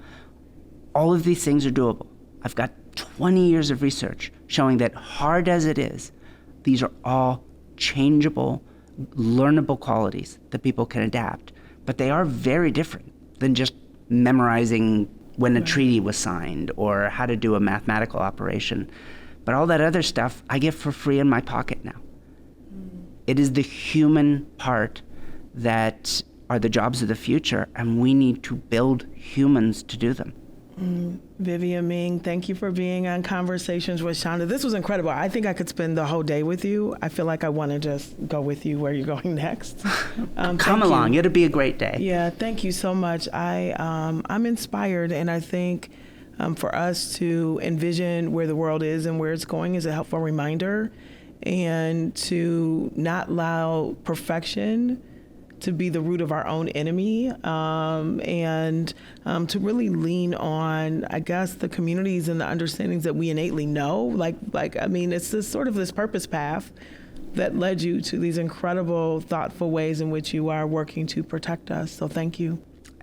All of these things are doable. I've got 20 years of research showing that, hard as it is, these are all changeable, learnable qualities that people can adapt. But they are very different than just memorizing when a treaty was signed or how to do a mathematical operation. But all that other stuff I get for free in my pocket now. It is the human part that are the jobs of the future, and we need to build humans to do them. Vivienne Ming, thank you for being on Conversations with Chanda. This was incredible. I think I could spend the whole day with you. I feel like I want to just go with you where you're going next. Come along. It'll be a great day. Yeah, thank you so much. I'm inspired, and I think for us to envision where the world is and where it's going is a helpful reminder, and to not allow perfection to be the root of our own enemy, and to really lean on, I guess, the communities and the understandings that we innately know. It's this purpose path that led you to these incredible, thoughtful ways in which you are working to protect us. So thank you.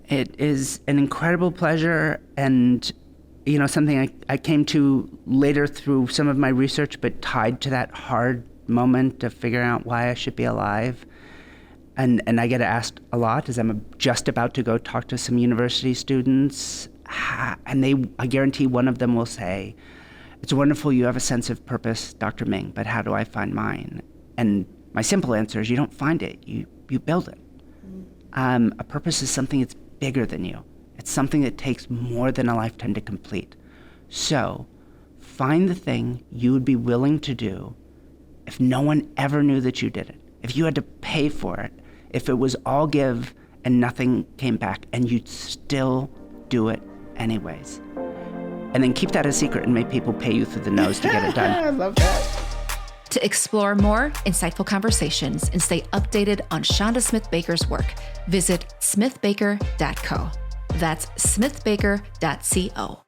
It is an incredible pleasure, and something I came to later through some of my research, but tied to that hard moment of figuring out why I should be alive. And I get asked a lot as I'm just about to go talk to some university students, and I guarantee one of them will say, "It's wonderful you have a sense of purpose, Dr. Ming, but how do I find mine?" And my simple answer is, you don't find it, you build it. A purpose is something that's bigger than you. It's something that takes more than a lifetime to complete. So find the thing you would be willing to do if no one ever knew that you did it, if you had to pay for it, if it was all give and nothing came back, and you'd still do it anyways. And then keep that a secret and make people pay you through the nose to get it done. I love that. To explore more insightful conversations and stay updated on Chanda Smith Baker's work, visit smithbaker.co. That's smithbaker.co.